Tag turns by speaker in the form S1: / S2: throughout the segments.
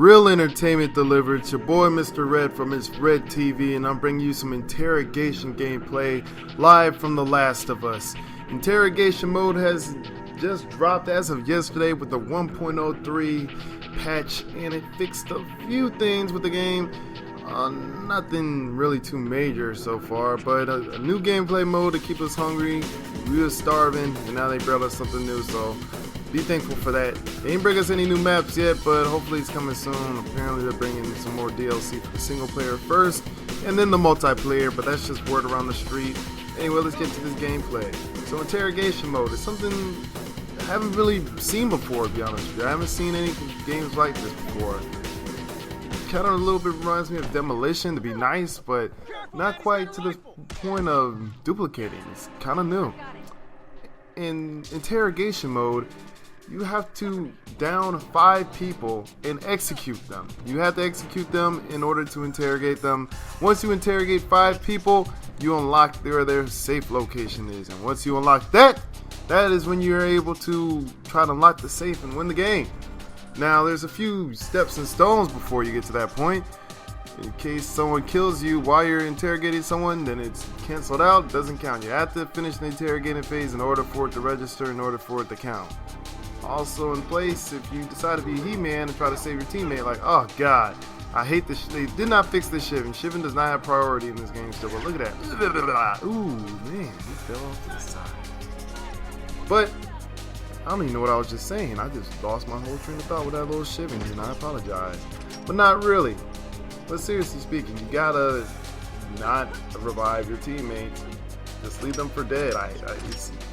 S1: Real entertainment delivered. It's your boy Mr. Red from his Red TV, and I'm bringing you some Interrogation gameplay live from The Last of Us. Interrogation mode has just dropped as of yesterday with the 1.03 patch, and it fixed a few things with the game. Nothing really too major so far, but a new gameplay mode to keep us hungry. We were starving, and now they brought us something new, so be thankful for that. They ain't bring us any new maps yet, but hopefully it's coming soon. Apparently they're bringing some more DLC for the single player first, and then the multiplayer, but that's just word around the street. Anyway, let's get to this gameplay. So Interrogation mode is something I haven't really seen before, to be honest with you. I haven't seen any games like this before. Kind of a little bit reminds me of Demolition, to be nice, but not quite to the point of duplicating. It's kind of new. In Interrogation mode, you have to down 5 people and execute them. You have to execute them in order to interrogate them. Once you interrogate 5 people, you unlock where their safe location is, and once you unlock that, that is when you're able to try to unlock the safe and win the game. Now, there's a few steps and stones before you get to that point. In case someone kills you while you're interrogating someone, then it's canceled out, it doesn't count. You have to finish the interrogating phase in order for it to register, in order for it to count. Also in place, if you decide to be He-Man and try to save your teammate, like, oh god, I hate this. They did not fix this shivving. Shivving does not have priority in this game still, but look at that. Ooh, man, he fell off to the side. But I don't even know what I was just saying. I just lost my whole train of thought with that little shivving, and I apologize. But not really. But seriously speaking, you gotta not revive your teammates. Just leave them for dead.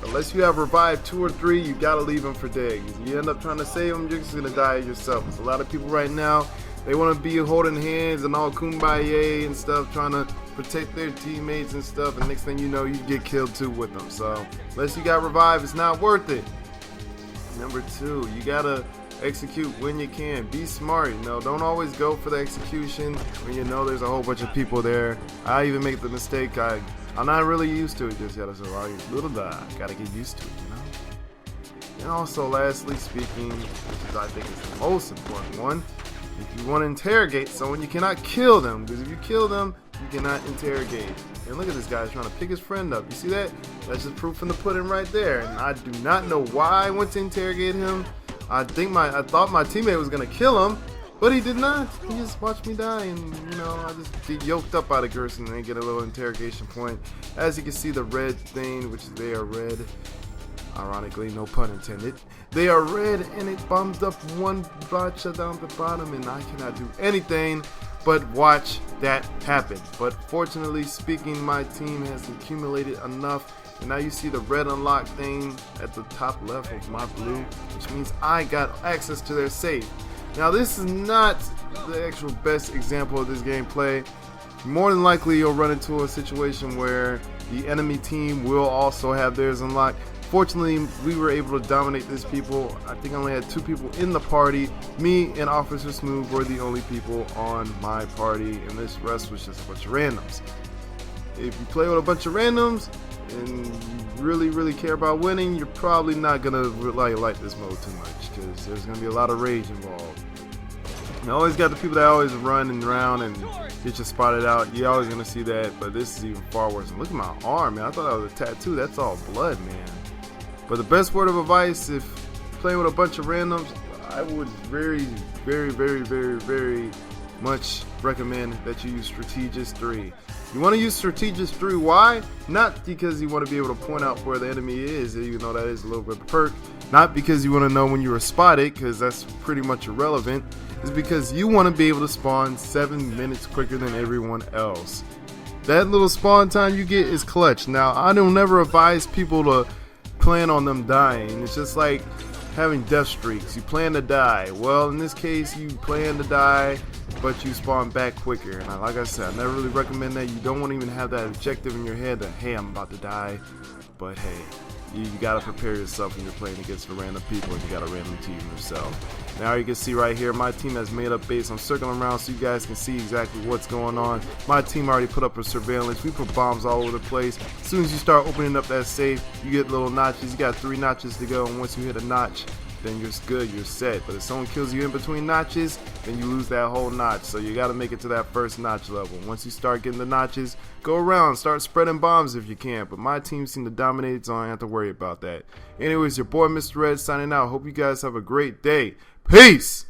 S1: Unless you have revived 2 or 3, you gotta leave them for dead. You end up trying to save them, you're just gonna die yourself. There's a lot of people right now, they want to be holding hands and all kumbaya and stuff, trying to protect their teammates and stuff, and next thing you know, you get killed too with them. So unless you got revived, it's not worth it. Number 2, you gotta execute when you can. Be smart, you know. Don't always go for the execution when you know there's a whole bunch of people there. I even make the mistake. I'm not really used to it just yet. So gotta get used to it, you know. And also, lastly speaking, which is I think is the most important one, if you want to interrogate someone, you cannot kill them, because if you kill them, you cannot interrogate. And look at this guy trying to pick his friend up. You see that? That's just proof in the pudding right there. And I do not know why I went to interrogate him. I thought my teammate was gonna kill him, but he did not. He just watched me die, and you know, I just get yoked up out of Gerson and get a little interrogation point. As you can see, the red thing, which they are red. Ironically, no pun intended. They are red, and it bumps up 1 bacha down the bottom, and I cannot do anything but watch that happen. But fortunately speaking, my team has accumulated enough, and now you see the red unlock thing at the top left of my blue, which means I got access to their safe. Now this is not the actual best example of this gameplay. More than likely you'll run into a situation where the enemy team will also have theirs unlocked. Fortunately, we were able to dominate these people. I think I only had 2 people in the party. Me and Officer Smooth were the only people on my party, and this rest was just a bunch of randoms. If you play with a bunch of randoms and you really care about winning, you're probably not gonna really like this mode too much, because there's gonna be a lot of rage involved. You always got the people that always run around and get you spotted out. You're always gonna see that, but this is even far worse. And look at my arm, man. I thought that was a tattoo. That's all blood, man. But the best word of advice, if playing with a bunch of randoms, I would very much recommend that you use Strategist 3. You want to use Strategist 3, why? Not because you want to be able to point out where the enemy is, even though that is a little bit of a perk. Not because you want to know when you were spotted, because that's pretty much irrelevant. It's because you want to be able to spawn 7 minutes quicker than everyone else. That little spawn time you get is clutch. Now, I don't never advise people to plan on them dying. It's just like having death streaks. You plan to die. Well, in this case, you plan to die, but you spawn back quicker. And like I said, I never really recommend that. You don't want to even have that objective in your head that, hey, I'm about to die. But hey, you gotta prepare yourself when you're playing against random people, and you got a random team yourself. Now you can see right here, my team has made up base. I'm circling around so you guys can see exactly what's going on. My team already put up a surveillance. We put bombs all over the place. As soon as you start opening up that safe, you get little notches. You got 3 notches to go, and once you hit a notch, then you're good, you're set. But if someone kills you in between notches, then you lose that whole notch. So you got to make it to that first notch level. Once you start getting the notches, go around, start spreading bombs if you can. But my team seemed to dominate, so I don't have to worry about that. Anyways, your boy Mr. Red signing out. Hope you guys have a great day. Peace!